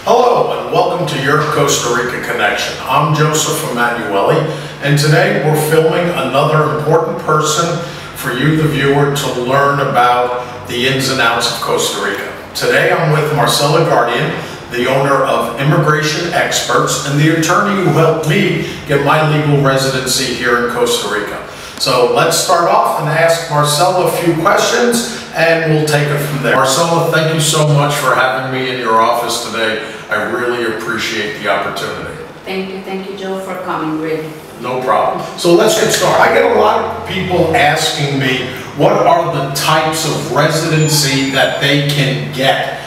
Hello and welcome to your Costa Rica Connection. I'm Joseph Emanuelli, and today we're filming another important person for you, the viewer, to learn about the ins and outs of Costa Rica. Today I'm with Marcela Guardian, the owner of Immigration Experts and the attorney who helped me get my legal residency here in Costa Rica. So let's start off and ask Marcela a few questions and we'll take it from there. Marcela, thank you so much for having me in your office today. I really appreciate the opportunity. Thank you, Joe, for coming, really. No problem. So let's get started. I get a lot of people asking me what are the types of residency that they can get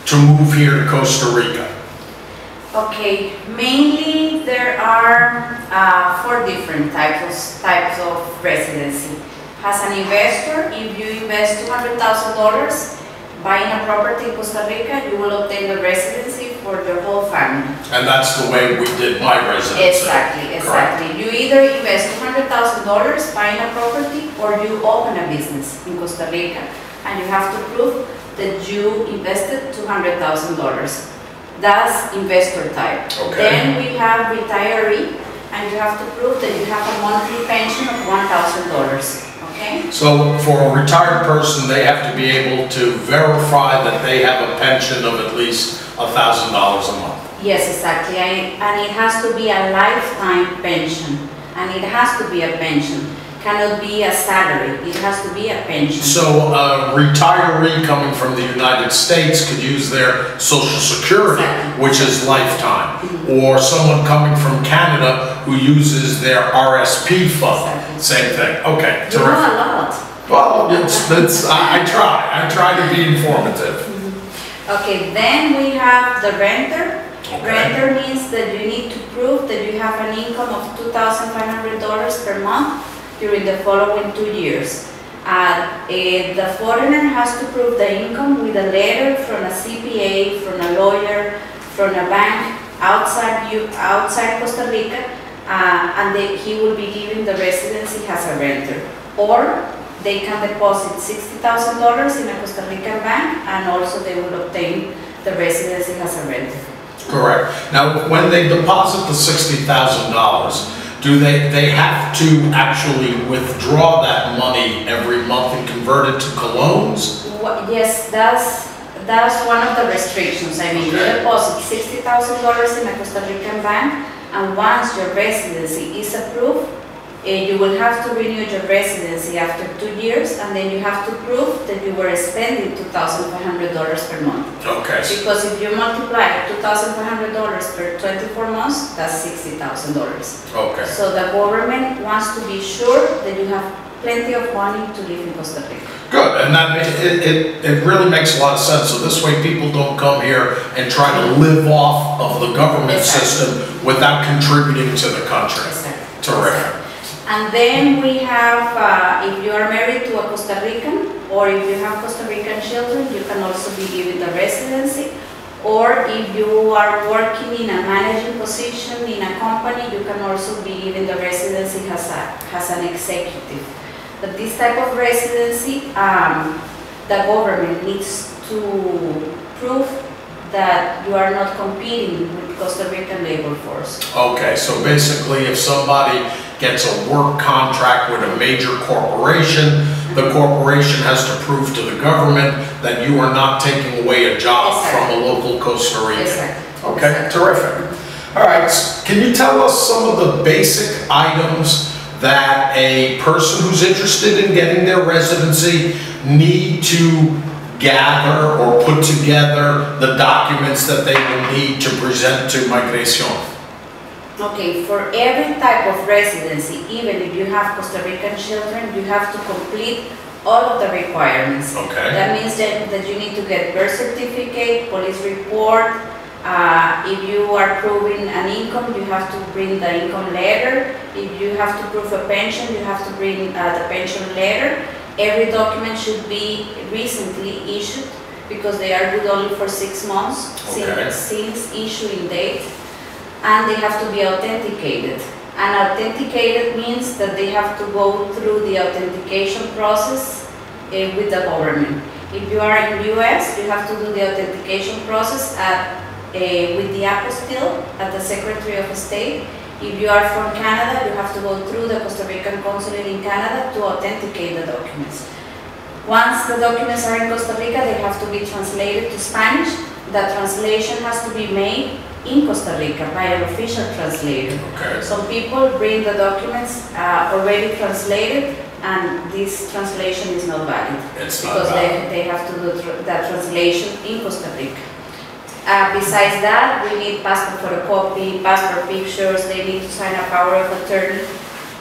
to move here to Costa Rica. Okay, mainly there are 4 different types of residency. As an investor, if you invest $200,000 buying a property in Costa Rica, you will obtain the residency for your whole family. And that's the way we did my residency. Exactly. Correct. You either invest $200,000 buying a property or you open a business in Costa Rica and you have to prove that you invested $200,000. That's investor type. Okay. Then we have retiree, and you have to prove that you have a monthly pension of $1,000. Okay? So for a retired person, they have to be able to verify that they have a pension of at least $1,000 a month. Yes, exactly. And it has to be a lifetime pension. And it has to be a pension. Cannot be a salary. It has to be a pension. So a retiree coming from the United States could use their Social Security, exactly, which is lifetime. Mm-hmm. Or someone coming from Canada who uses their RSP fund. Exactly. Same thing. Okay, terrific. You know a lot. Well, I try to be informative. Mm-hmm. Okay, then we have the renter. Okay. Renter means that you need to prove that you have an income of $2,500 per month during the following 2 years. The foreigner has to prove the income with a letter from a CPA, from a lawyer, from a bank outside Costa Rica, and he will be given the residency as a renter. Or they can deposit $60,000 in a Costa Rican bank, and also they will obtain the residency as a renter. Correct. Now, when they deposit the $60,000, do they have to actually withdraw that money every month and convert it to colones? Yes, that's one of the restrictions. I mean, okay, you deposit $60,000 in a Costa Rican bank, and once your residency is approved, you will have to renew your residency after 2 years, and then you have to prove that you were spending $2,500 per month. Okay. Because if you multiply $2,500 per 24 months, that's $60,000. Okay. So the government wants to be sure that you have plenty of money to live in Costa Rica. Good, and that it really makes a lot of sense. So this way people don't come here and try to live off of the government, exactly, system without contributing to the country. Exactly. Terrific. Exactly. And then we have, if you are married to a Costa Rican, or if you have Costa Rican children, you can also be given the residency. Or if you are working in a managing position in a company, you can also be given the residency as an executive. But this type of residency, the government needs to prove that you are not competing with Costa Rican labor force. Okay, so basically if somebody gets a work contract with a major corporation, the corporation has to prove to the government that you are not taking away a job, exactly, from a local Costa Rican. Exactly. Okay, exactly, terrific. All right, can you tell us some of the basic items that a person who's interested in getting their residency need to gather or put together, the documents that they will need to present to Migration? Okay, for every type of residency, even if you have Costa Rican children, you have to complete all of the requirements. Okay. That means that you need to get birth certificate, police report. If you are proving an income, you have to bring the income letter. If you have to prove a pension, you have to bring the pension letter. Every document should be recently issued because they are good only for 6 months, okay, since issuing date. And they have to be authenticated. And authenticated means that they have to go through the authentication process with the government. If you are in the US, you have to do the authentication process at with the apostille at the Secretary of State. If you are from Canada, you have to go through the Costa Rican consulate in Canada to authenticate the documents. Once the documents are in Costa Rica, they have to be translated to Spanish. The translation has to be made in Costa Rica by an official translator. Okay. Some people bring the documents already translated, and this translation is not valid. It's not because valid. they have to do that translation in Costa Rica. Besides that, we need passport photocopy, passport pictures. They need to sign a power of attorney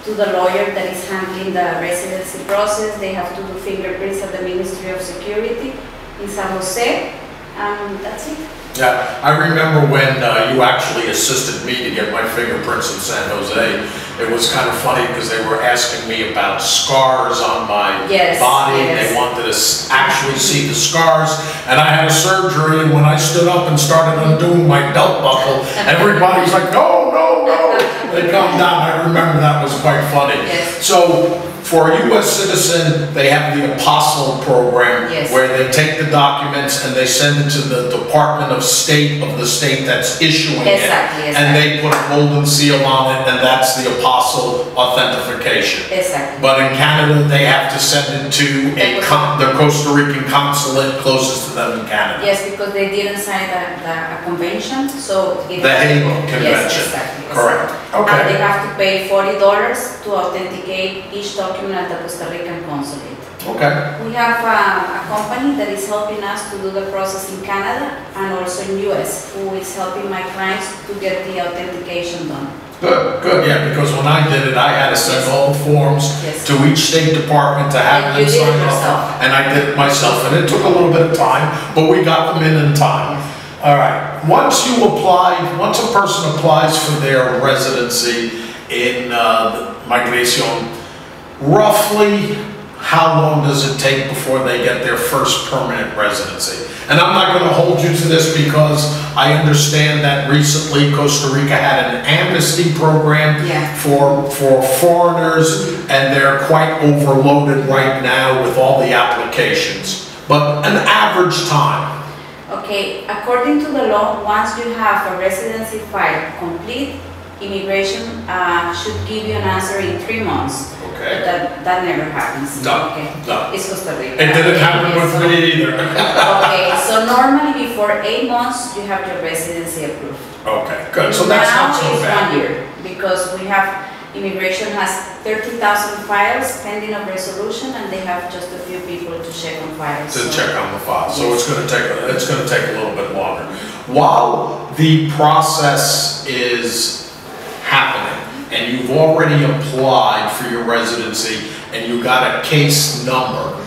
to the lawyer that is handling the residency process. They have to do fingerprints at the Ministry of Security in San Jose. That's it. Yeah, I remember when you actually assisted me to get my fingerprints in San Jose. It was kind of funny because they were asking me about scars on my body. Yes. They wanted to actually see the scars, and I had a surgery, and when I stood up and started undoing my belt buckle, everybody's like, no, no, no. They come down. I remember that was quite funny. Yes. So for a U.S. citizen, they have the Apostle program, where they take the documents and they send it to the Department of State of the state that's issuing it, and they put a golden seal on it, and that's the Apostle authentication. Exactly. But in Canada, they have to send it to the Costa Rican consulate closest to them in Canada. Yes, because they didn't sign the convention, so it The Hague Convention. Yes, exactly. Correct. Okay. And they have to pay $40 to authenticate each document at the Costa Rican consulate. Okay. We have a company that is helping us to do the process in Canada and also in US, who is helping my clients to get the authentication done. Good, good, yeah, because when I did it, I had to send all the forms to each state department to have them sign off. And I did it myself, and it took a little bit of time, but we got them in time. All right, once a person applies for their residency in Migration, roughly how long does it take before they get their first permanent residency? And I'm not going to hold you to this because I understand that recently Costa Rica had an amnesty program for foreigners, and they're quite overloaded right now with all the applications. But an average time. Okay, according to the law, once you have a residency file complete, immigration should give you an answer in 3 months. Okay. That never happens. No, okay. no. It's Costa Rica. It didn't happen with me either. Okay, so normally before 8 months you have your residency approved. Okay, good. So that's not so bad. Now it's 1 year because we have immigration has 30,000 files pending of resolution, and they have just a few people to check on files. To check on the file. So it's going to take a little bit longer. While the process is happening, and you've already applied for your residency and you got a case number,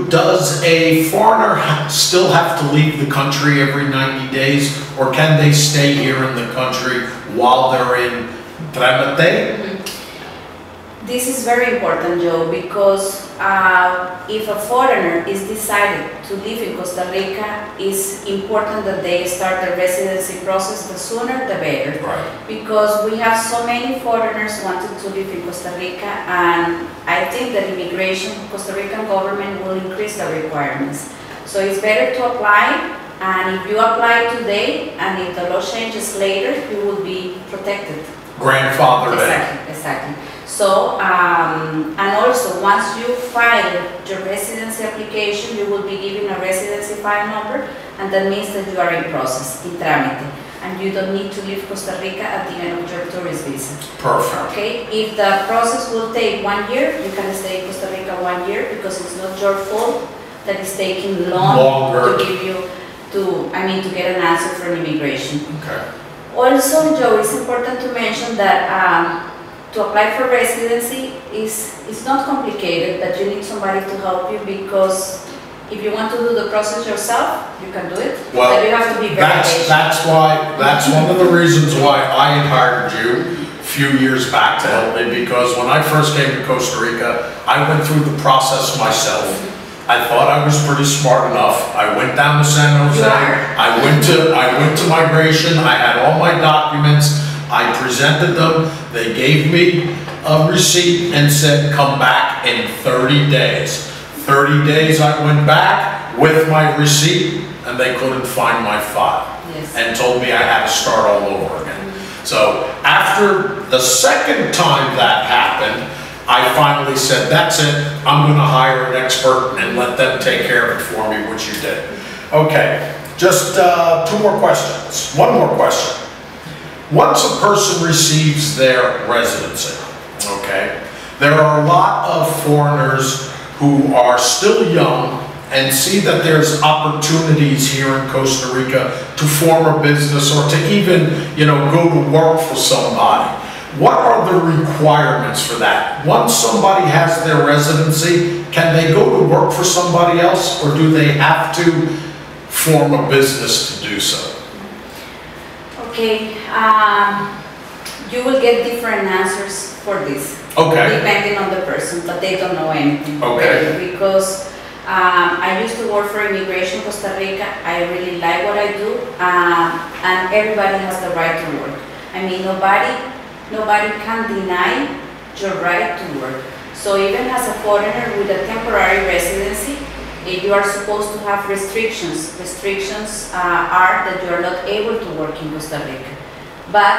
does a foreigner still have to leave the country every 90 days, or can they stay here in the country while they're in trámite? This is very important, Joe, because if a foreigner is decided to live in Costa Rica, it's important that they start the residency process. The sooner, the better. Right. Because we have so many foreigners wanting to live in Costa Rica, and I think that immigration, Costa Rican government will increase the requirements. So it's better to apply, and if you apply today, and if the law changes later, you will be protected. Grandfathered in. Exactly. So, and also once you file your residency application, you will be given a residency file number, and that means that you are in process, in trámite, and you don't need to leave Costa Rica at the end of your tourist visa. Perfect. Okay, if the process will take 1 year, you can stay in Costa Rica 1 year, because it's not your fault that it's taking longer to give you, to get an answer from immigration. Okay. Also, Joe, it's important to mention that to apply for residency is not complicated, but you need somebody to help you, because if you want to do the process yourself, you can do it. Well, but you have to be very patient. That's one of the reasons why I had hired you a few years back to help me, because when I first came to Costa Rica, I went through the process myself. I thought I was pretty smart enough. I went down to San Jose. I went to migration. I had all my documents. I presented them. They gave me a receipt and said, come back in 30 days. 30 days I went back with my receipt, and they couldn't find my file. Yes. and told me I had to start all over again. So after the second time that happened, I finally said, that's it, I'm going to hire an expert and let them take care of it for me, which you did. Okay, just two more questions. One more question. Once a person receives their residency, okay, there are a lot of foreigners who are still young and see that there's opportunities here in Costa Rica to form a business or to even, go to work for somebody. What are the requirements for that? Once somebody has their residency, can they go to work for somebody else, or do they have to form a business to do so? Okay, you will get different answers for this. Okay. Depending on the person, but they don't know anything. Okay. Really, because I used to work for Immigration Costa Rica. I really like what I do, and everybody has the right to work. I mean, nobody can deny your right to work. So even as a foreigner with a temporary residency, you are supposed to have restrictions. Restrictions are that you are not able to work in Costa Rica. But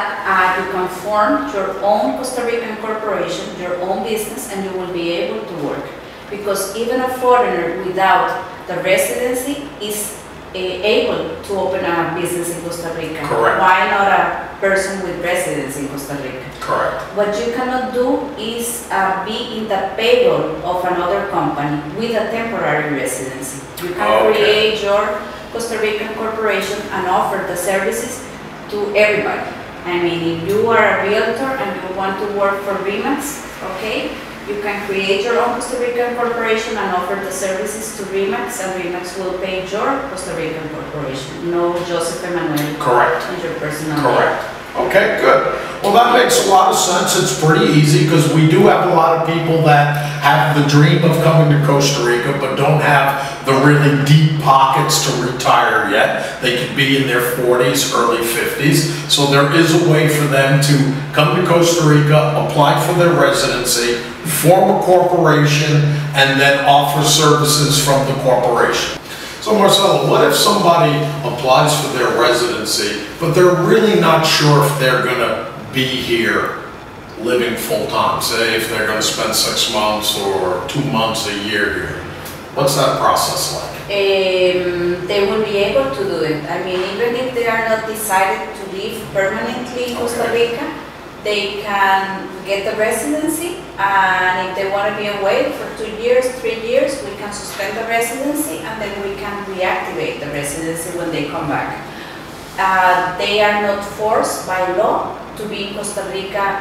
you can form your own Costa Rican corporation, your own business, and you will be able to work. Because even a foreigner without the residency is able to open a business in Costa Rica. Correct. Why not a person with residence in Costa Rica? Correct. What you cannot do is be in the payroll of another company with a temporary residency. You can create your Costa Rican corporation and offer the services to everybody. I mean, if you are a realtor and you want to work for RE/MAX, okay, you can create your own Costa Rican corporation and offer the services to RE/MAX, and RE/MAX will pay your Costa Rican corporation. No Joseph Emanuelli. Correct. And your personal Correct. Okay, good. Well, that makes a lot of sense. It's pretty easy because we do have a lot of people that have the dream of coming to Costa Rica but don't have the really deep pockets to retire yet. They could be in their 40s, early 50s. So there is a way for them to come to Costa Rica, apply for their residency, form a corporation, and then offer services from the corporation. So Marcelo, what if somebody applies for their residency, but they're really not sure if they're going to be here living full-time? Say if they're going to spend 6 months or 2 months, a year here. What's that process like? They will be able to do it. I mean, even if they are not decided to live permanently in Costa Rica, they can get the residency, and if they want to be away for 2 years, 3 years, we can suspend the residency, and then we can reactivate the residency when they come back. They are not forced by law to be in Costa Rica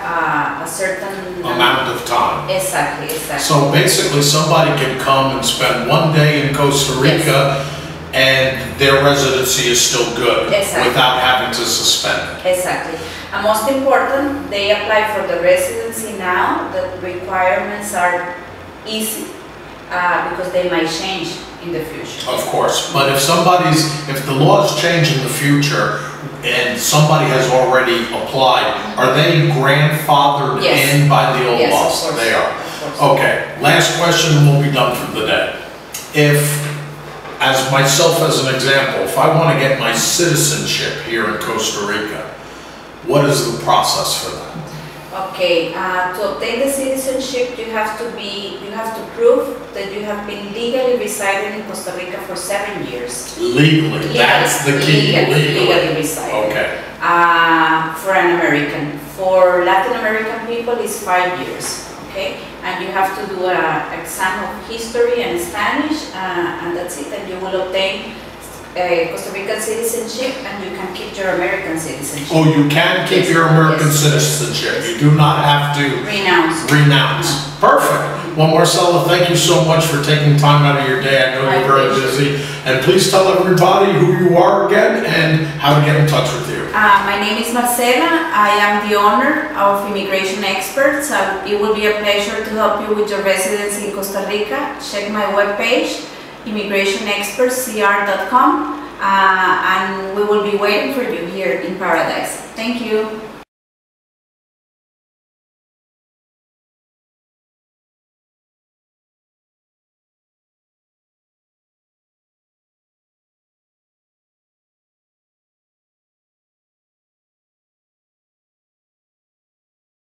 a certain amount of time. Exactly, exactly. So basically somebody can come and spend 1 day in Costa Rica, and their residency is still good without having to suspend it. Exactly. And most important, they apply for the residency now. The requirements are easy because they might change in the future. Of course, but if the laws change in the future and somebody has already applied, are they grandfathered in by the old laws? Of course. They are. Okay, last question and we'll be done for the day. As myself as an example, if I want to get my citizenship here in Costa Rica, what is the process for that? Okay, to obtain the citizenship, you have to prove that you have been legally residing in Costa Rica for 7 years. Legally, that's the key. Legally residing. Okay. For an American. For Latin American people, it's 5 years. Okay, and you have to do an exam of history and Spanish, and that's it. And you will obtain Costa Rican citizenship, and you can keep your American citizenship. Oh, you can keep your American citizenship. You do not have to renounce. Perfect. Well, Marcela, thank you so much for taking time out of your day. I know you're very busy. And please tell everybody who you are again and how to get in touch with you. My name is Marcela. I am the owner of Immigration Experts. It will be a pleasure to help you with your residency in Costa Rica. Check my webpage, immigrationexpertscr.com, and we will be waiting for you here in Paradise. Thank you.